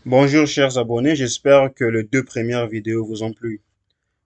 Bonjour chers abonnés, j'espère que les deux premières vidéos vous ont plu.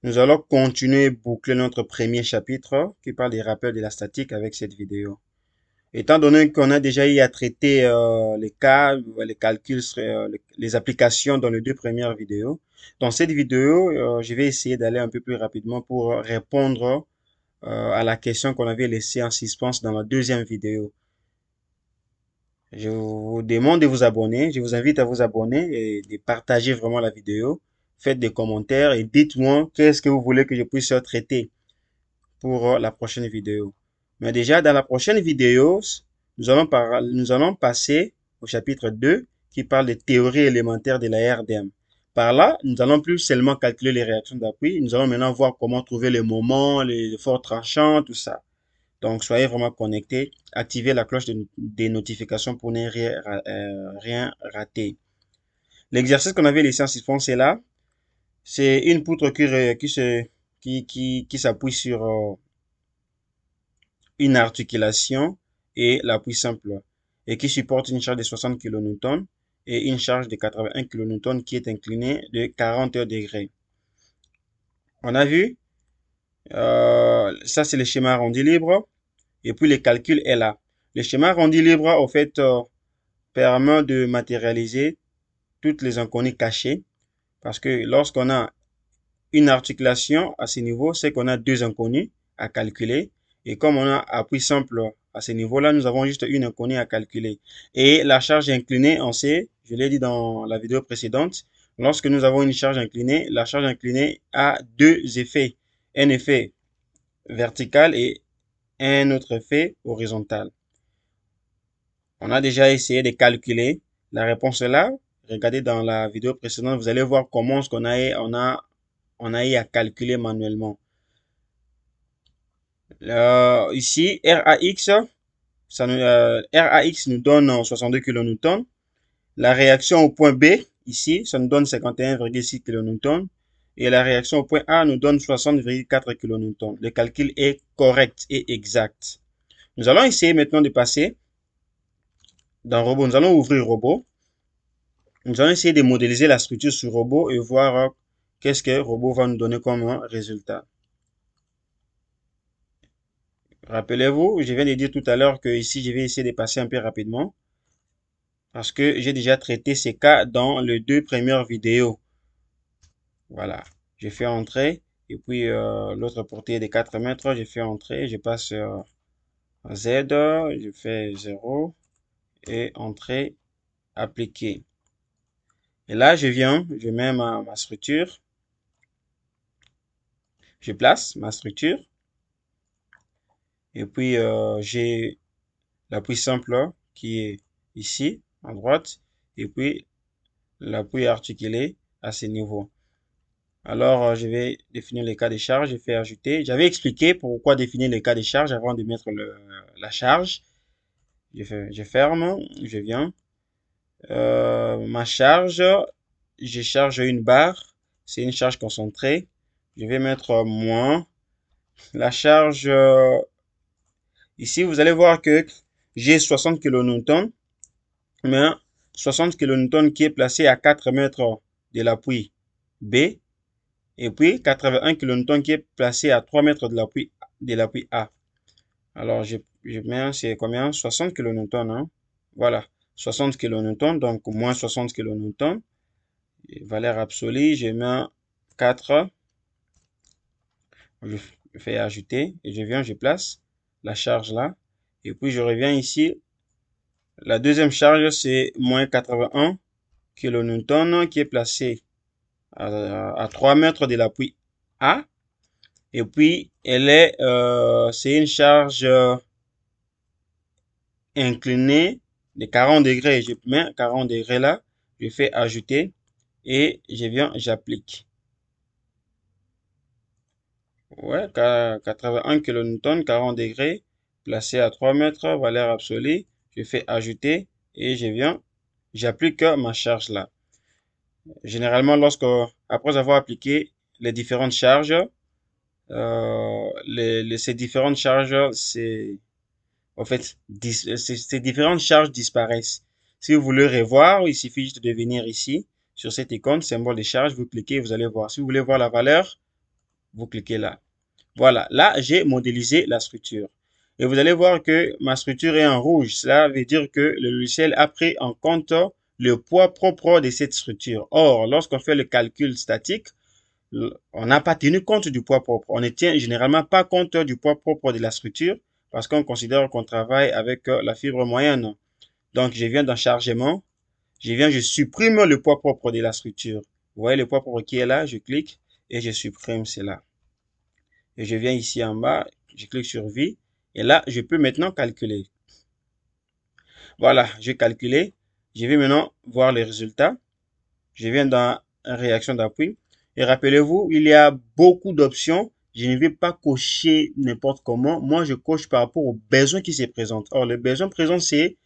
Nous allons continuer boucler notre premier chapitre qui parle des rappels de la statique avec cette vidéo. Étant donné qu'on a déjà eu à traiter les cas, les calculs, les applications dans les deux premières vidéos, dans cette vidéo, je vais essayer d'aller un peu plus rapidement pour répondre à la question qu'on avait laissée en suspens dans la deuxième vidéo. Je vous demande de vous abonner. Je vous invite à vous abonner et de partager vraiment la vidéo. Faites des commentaires et dites-moi qu'est-ce que vous voulez que je puisse traiter pour la prochaine vidéo. Mais déjà, dans la prochaine vidéo, nous allons passer au chapitre 2 qui parle des théories élémentaires de la RDM. Par là, nous allons plus seulement calculer les réactions d'appui. Nous allons maintenant voir comment trouver les moments, les forts tranchants, tout ça. Donc, soyez vraiment connectés. Activez la cloche des notifications pour ne rien rater. L'exercice qu'on avait laissé en suspens, c'est là. C'est une poutre qui s'appuie sur une articulation et l'appui simple et qui supporte une charge de 60 kN et une charge de 81 kN qui est inclinée de 40 degrés. On a vu, ça c'est le schéma arrondi libre et puis le calcul est là. Le schéma arrondi libre, au fait, permet de matérialiser toutes les inconnues cachées parce que lorsqu'on a une articulation à ce niveau, c'est qu'on a deux inconnues à calculer et comme on a appui simple à ce niveau-là, nous avons juste une inconnue à calculer. Et la charge inclinée, on sait, je l'ai dit dans la vidéo précédente, lorsque nous avons une charge inclinée, la charge inclinée a deux effets. Un effet vertical et un autre effet horizontal. On a déjà essayé de calculer. La réponse est là. Regardez dans la vidéo précédente, vous allez voir comment ce qu'on a, on a eu à calculer manuellement. Ici, RAX nous donne 62 kN. La réaction au point B, ici, ça nous donne 51,6 kN. Et la réaction au point A nous donne 60,4 kN. Le calcul est correct et exact. Nous allons essayer maintenant de passer dans Robot. Nous allons ouvrir Robot. Nous allons essayer de modéliser la structure sur Robot et voir qu'est-ce que Robot va nous donner comme résultat. Rappelez-vous, je viens de dire tout à l'heure que ici, je vais essayer de passer un peu rapidement parce que j'ai déjà traité ces cas dans les deux premières vidéos. Voilà. Je fais entrer et puis l'autre portée de 4 mètres, je fais entrer, je passe à Z, je fais 0 et entrer, appliquer. Et là, je mets ma structure, je place ma structure et puis j'ai l'appui simple qui est ici à droite et puis l'appui articulé à ce niveau. Alors, je vais définir les cas de charge, je fais ajouter. J'avais expliqué pourquoi définir les cas de charge avant de mettre la charge. Je ferme, je viens. Ma charge, je charge une barre, c'est une charge concentrée. Je vais mettre moins. La charge, ici, vous allez voir que j'ai 60 kN, mais 60 kN qui est placé à 4 mètres de l'appui B, et puis 81 kN qui est placé à 3 mètres de l'appui A. Alors, je mets, c'est combien? 60 kN, hein? Voilà, 60 kN, donc moins 60 kN. Valeur absolue, je mets 4, je fais ajouter, et je viens, je place la charge là. Et puis, je reviens ici. La deuxième charge, c'est moins 81 kN qui est placé à 3 mètres de l'appui A. Et puis, c'est une charge inclinée de 40 degrés. Je mets 40 degrés là, je fais ajouter et je viens, j'applique. Ouais, 81 kN, 40 degrés, placé à 3 mètres, valeur absolue. Je fais ajouter et je viens, j'applique ma charge là. Généralement, après avoir appliqué les différentes charges, ces différentes charges, en fait, ces différentes charges disparaissent. Si vous voulez revoir, il suffit juste de venir ici, sur cette icône, symbole de charge, vous cliquez, vous allez voir. Si vous voulez voir la valeur, vous cliquez là. Voilà, là, j'ai modélisé la structure. Et vous allez voir que ma structure est en rouge. Cela veut dire que le logiciel a pris en compte le poids propre de cette structure. Or, lorsqu'on fait le calcul statique, on n'a pas tenu compte du poids propre. On ne tient généralement pas compte du poids propre de la structure parce qu'on considère qu'on travaille avec la fibre moyenne. Donc, je viens dans chargement, je supprime le poids propre de la structure. Vous voyez le poids propre qui est là, je clique et je supprime cela. Et je viens ici en bas, je clique sur vie et là, je peux maintenant calculer. Voilà, j'ai calculé. Je vais maintenant voir les résultats. Je viens dans réaction d'appui. Et rappelez-vous, il y a beaucoup d'options. Je ne vais pas cocher n'importe comment. Moi, je coche par rapport aux besoins qui se présentent. Or, le besoin présent, c'est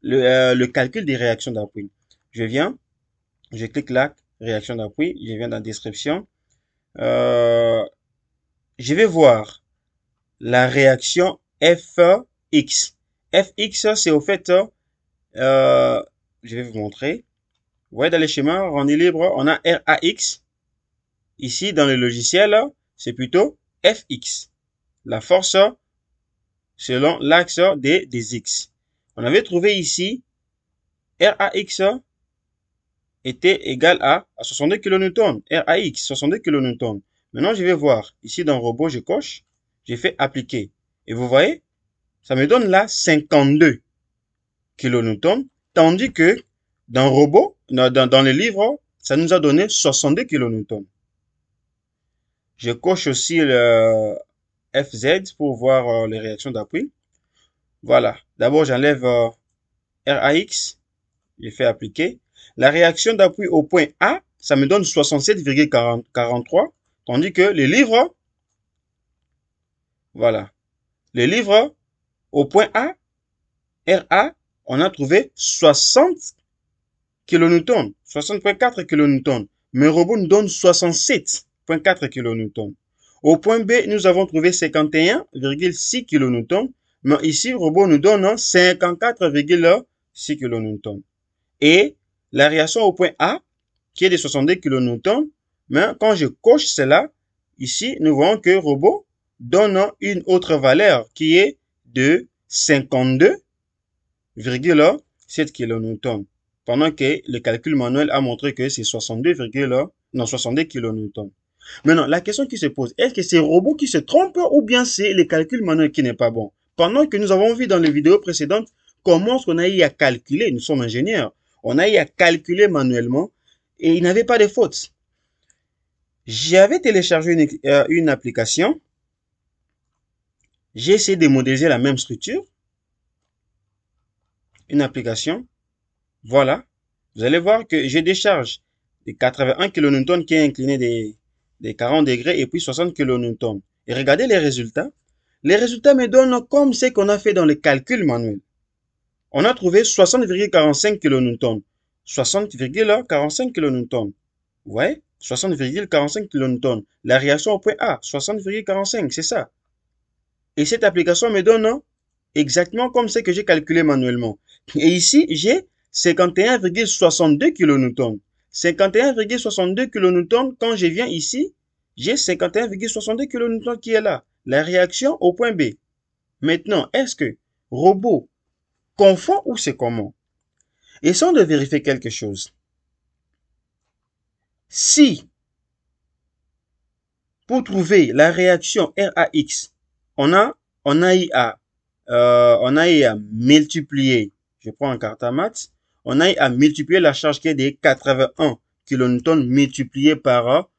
le calcul des réactions d'appui. Je viens, je clique là, réaction d'appui. Je viens dans description. Je vais voir la réaction Fx. Fx, c'est au fait, je vais vous montrer. Vous voyez dans les schémas rendus libres, on a RAX. Ici, dans le logiciel, c'est plutôt Fx. La force selon l'axe des X. On avait trouvé ici RAX était égal à 62 kN. RAX, 62 kN. Maintenant, je vais voir. Ici, dans robot, je coche. J'ai fait appliquer. Et vous voyez, ça me donne là 52 kN. Tandis que dans robot, dans le livre, ça nous a donné 62 kN. Je coche aussi le FZ pour voir les réactions d'appui. Voilà. D'abord, j'enlève RAX. J'ai fait appliquer. La réaction d'appui au point A, ça me donne 67,43. Tandis que les livres, voilà. Les livres au point A, RA, on a trouvé 60 kN, 60,4 kN. Mais robot nous donne 67,4 kN. Au point B, nous avons trouvé 51,6 kN. Mais ici, le robot nous donne 54,6 kN. Et la réaction au point A, qui est de 62 kN, mais quand je coche cela, ici, nous voyons que le robot donne une autre valeur qui est de 52,7 kN. Pendant que le calcul manuel a montré que c'est 62 kN. Maintenant, la question qui se pose, est-ce que c'est le robot qui se trompe ou bien c'est le calcul manuel qui n'est pas bon? Pendant que nous avons vu dans les vidéos précédentes comment est-ce qu'on a eu à calculer, nous sommes ingénieurs, on a eu à calculer manuellement et il n'avait pas de faute. J'avais téléchargé une application, j'ai essayé de modéliser la même structure, une application, voilà, vous allez voir que je décharge de 81 kN qui est incliné des 40 degrés et puis 60 kN. Et regardez les résultats. Les résultats me donnent comme ce qu'on a fait dans le calcul manuel. On a trouvé 60,45 kN. 60,45 kN. Ouais, 60,45 kN. La réaction au point A, 60,45, c'est ça. Et cette application me donne exactement comme ce que j'ai calculé manuellement. Et ici, j'ai 51,62 kN. 51,62 kN, quand je viens ici, j'ai 51,62 kN qui est là. La réaction au point B. Maintenant, est-ce que robot confond ou c'est comment? Essayons de vérifier quelque chose. Si, pour trouver la réaction RAX, on a eu à multiplier, je prends un carte à maths, on a eu à multiplier la charge qui est de 81 kN multiplié par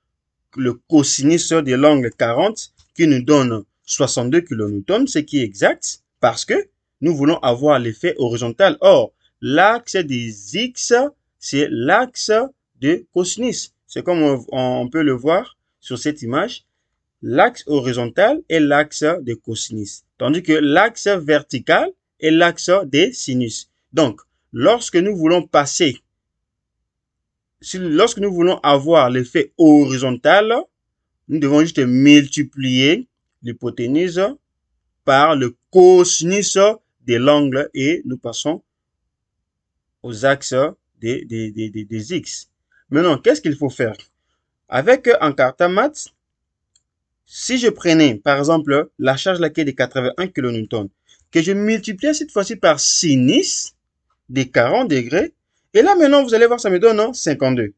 le cosinus de l'angle 40 qui nous donne 62 kN, ce qui est exact parce que nous voulons avoir l'effet horizontal. Or, l'axe des X, c'est l'axe de cosinus. C'est comme on peut le voir sur cette image. L'axe horizontal est l'axe de cosinus, tandis que l'axe vertical est l'axe des sinus. Donc, lorsque nous voulons avoir l'effet horizontal, nous devons juste multiplier l'hypoténuse par le cosinus de l'angle et nous passons aux axes des X. Maintenant, qu'est-ce qu'il faut faire? Avec Encarta-Math, si je prenais, par exemple, la charge laquelle est de 81 kN, que je multipliais cette fois-ci par sinus des 40 degrés, et là maintenant, vous allez voir, ça me donne non, 52.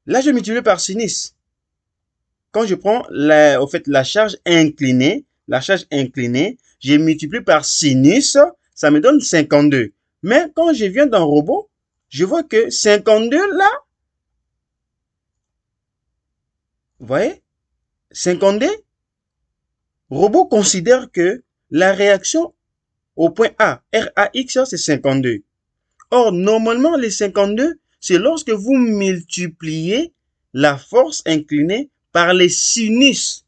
Là, je multiplie par sinus. Quand je prends la charge inclinée, je multiplie par sinus, ça me donne 52. Mais quand je viens d'un robot, je vois que 52 là, vous voyez, 52, robot considère que la réaction au point A, RAX, c'est 52. Or, normalement, les 52, c'est lorsque vous multipliez la force inclinée par les sinus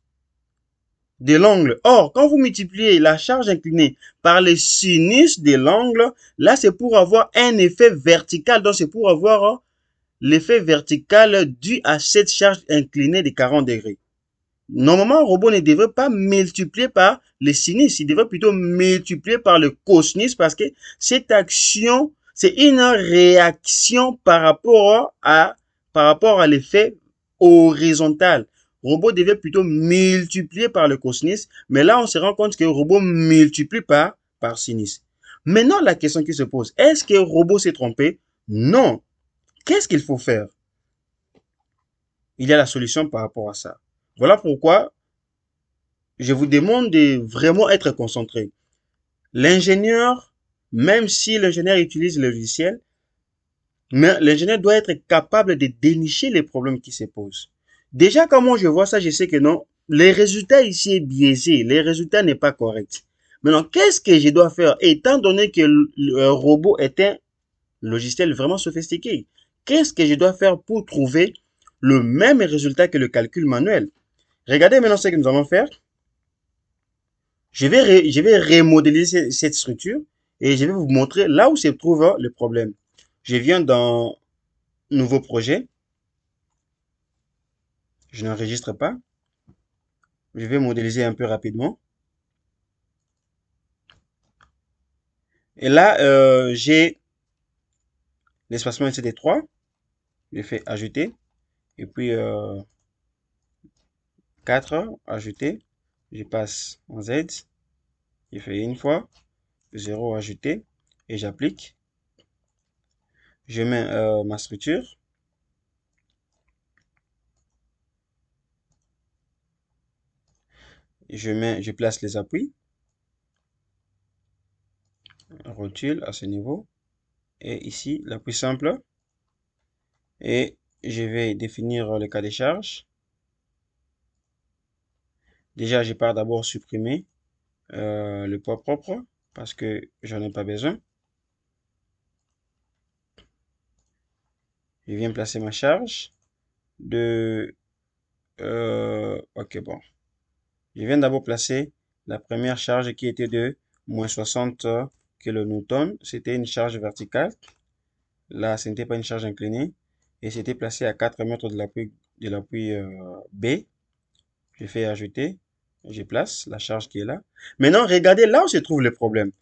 de l'angle. Or, quand vous multipliez la charge inclinée par les sinus de l'angle, là, c'est pour avoir un effet vertical. Donc, c'est pour avoir l'effet vertical dû à cette charge inclinée de 40 degrés. Normalement, un robot ne devrait pas multiplier par les sinus, il devrait plutôt multiplier par le cosinus parce que cette action, c'est une réaction par rapport à l'effet horizontal. Le robot devait plutôt multiplier par le cosinus, mais là, on se rend compte que le robot multiplie par sinus. Maintenant, la question qui se pose, est-ce que le robot s'est trompé? Non. Qu'est-ce qu'il faut faire? Il y a la solution par rapport à ça. Voilà pourquoi je vous demande de vraiment être concentré. L'ingénieur, même si l'ingénieur utilise le logiciel, mais l'ingénieur doit être capable de dénicher les problèmes qui se posent. Déjà, quand moi je vois ça, je sais que non, les résultats ici est biaisé, les résultats n'est pas correct. Maintenant, qu'est-ce que je dois faire étant donné que le robot est un logiciel vraiment sophistiqué? Qu'est-ce que je dois faire pour trouver le même résultat que le calcul manuel? Regardez maintenant ce que nous allons faire. Je vais remodéliser cette structure et je vais vous montrer là où se trouve le problème. Je viens dans Nouveau projet. Je n'enregistre pas. Je vais modéliser un peu rapidement. Et là, j'ai l'espacement CD3. Je fais ajouter. Et puis 4, ajouter. Je passe en Z. Je fais une fois. 0, ajouter. Et j'applique. Je mets ma structure. Je place les appuis. Rotule à ce niveau. Et ici, l'appui simple. Et je vais définir le cas des charges. Déjà, je pars d'abord supprimer le poids propre parce que j'en ai pas besoin. Je viens placer ma charge de... ok, bon. Je viens d'abord placer la première charge qui était de moins 60 kN. C'était une charge verticale. Là, ce n'était pas une charge inclinée. Et c'était placé à 4 mètres de l'appui B. Je fais ajouter. Je place la charge qui est là. Maintenant, regardez là où se trouve le problème.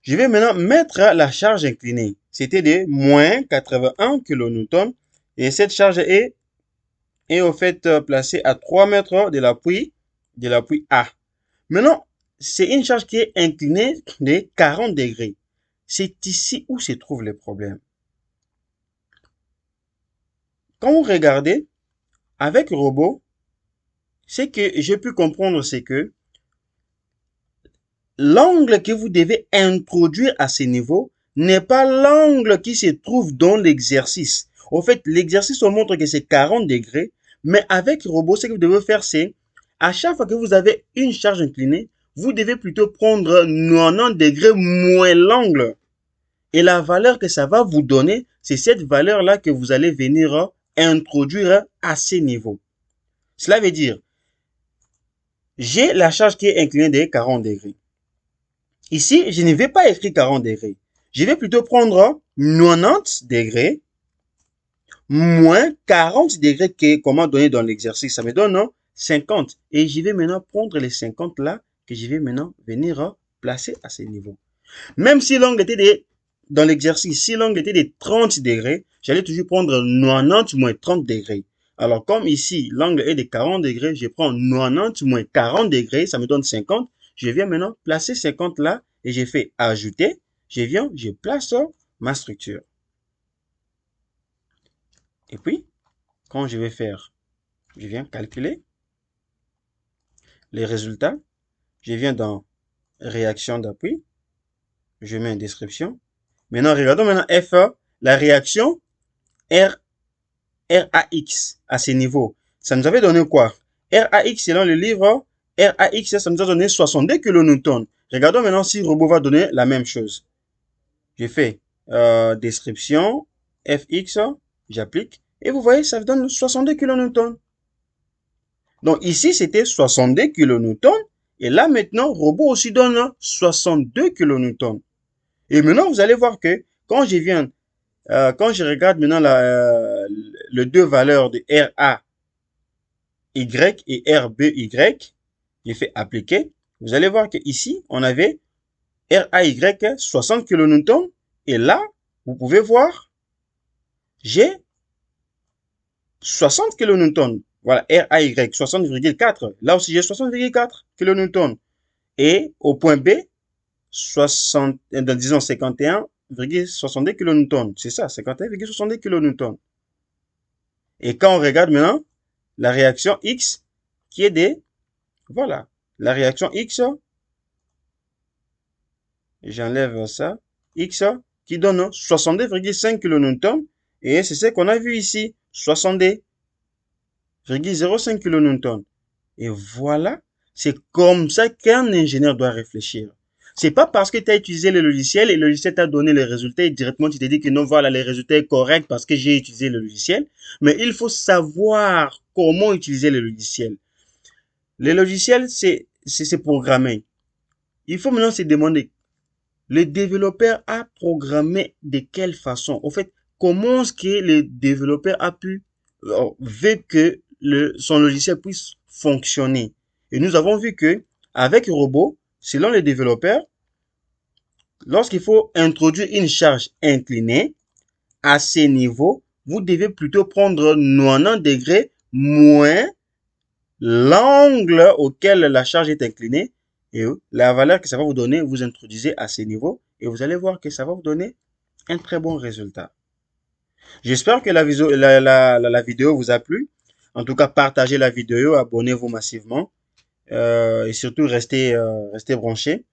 Je vais maintenant mettre la charge inclinée. C'était de moins 81 kN. Et cette charge est au fait placée à 3 mètres de l'appui A. Maintenant, c'est une charge qui est inclinée de 40 degrés. C'est ici où se trouve le problème. Quand vous regardez, avec le robot, ce que j'ai pu comprendre, c'est que l'angle que vous devez introduire à ce niveau n'est pas l'angle qui se trouve dans l'exercice. En fait, l'exercice on montre que c'est 40 degrés, mais avec le robot, ce que vous devez faire, c'est à chaque fois que vous avez une charge inclinée, vous devez plutôt prendre 90 degrés moins l'angle. Et la valeur que ça va vous donner, c'est cette valeur-là que vous allez venir introduire à ce niveau. Cela veut dire, j'ai la charge qui est inclinée de 40 degrés. Ici, je ne vais pas écrire 40 degrés. Je vais plutôt prendre 90 degrés moins 40 degrés qui est comment donné dans l'exercice. Ça me donne non, 50. Et je vais maintenant prendre les 50 là que je vais maintenant venir placer à ce niveau. Même si l'angle était de dans l'exercice, si l'angle était de 30 degrés, j'allais toujours prendre 90 moins 30 degrés. Alors, comme ici, l'angle est de 40 degrés, je prends 90 moins 40 degrés, ça me donne 50. Je viens maintenant placer 50 là et j'ai fait ajouter. Je viens, je place ma structure. Et puis, quand je vais faire, je viens calculer les résultats. Je viens dans réaction d'appui. Je mets une description. Maintenant, regardons maintenant F1, la réaction RAX à ces niveaux. Ça nous avait donné quoi? RAX, selon le livre, RAX, ça nous a donné 62 kN. Regardons maintenant si le robot va donner la même chose. Je fais description, FX, j'applique, et vous voyez, ça donne 62 kN. Donc ici, c'était 62 kN, et là maintenant, robot aussi donne 62 kN. Et maintenant, vous allez voir que quand je regarde maintenant les deux valeurs de RA Y et RBY, j'ai fait appliquer. Vous allez voir que ici, on avait RAY 60 kN et là, vous pouvez voir, j'ai 60 kN. Voilà, RAY 60,4. Là aussi, j'ai 60,4 kN. Et au point B, 60, disons 51,62 kN. C'est ça, 51,62 kN. Et quand on regarde maintenant la réaction X, qui est des, voilà, la réaction X, j'enlève ça, X, qui donne 62,5 kN, et c'est ce qu'on a vu ici, 62,05 kN. Et voilà, c'est comme ça qu'un ingénieur doit réfléchir. C'est pas parce que tu as utilisé le logiciel et le logiciel t'a donné les résultats et directement tu t'es dit que non, voilà, les résultats sont corrects parce que j'ai utilisé le logiciel. Mais il faut savoir comment utiliser le logiciel. Le logiciel, c'est programmé. Il faut maintenant se demander, le développeur a programmé de quelle façon? Au fait, comment est-ce que le développeur a pu veut que son logiciel puisse fonctionner? Et nous avons vu que avec le robot, selon les développeurs, lorsqu'il faut introduire une charge inclinée à ces niveaux, vous devez plutôt prendre 90 degrés moins l'angle auquel la charge est inclinée et la valeur que ça va vous donner, vous introduisez à ces niveaux et vous allez voir que ça va vous donner un très bon résultat. J'espère que la vidéo vous a plu. En tout cas, partagez la vidéo, abonnez-vous massivement et surtout restez branchés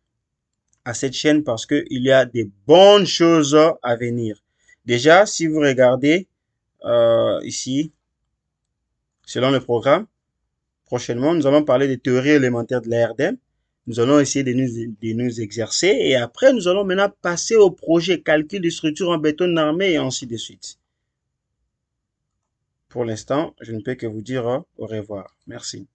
à cette chaîne parce qu'il y a des bonnes choses à venir. Déjà, si vous regardez ici, selon le programme, prochainement, nous allons parler des théories élémentaires de l'ARDM. Nous allons essayer de nous exercer et après, nous allons maintenant passer au projet calcul de structure en béton armé et ainsi de suite. Pour l'instant, je ne peux que vous dire au revoir. Merci.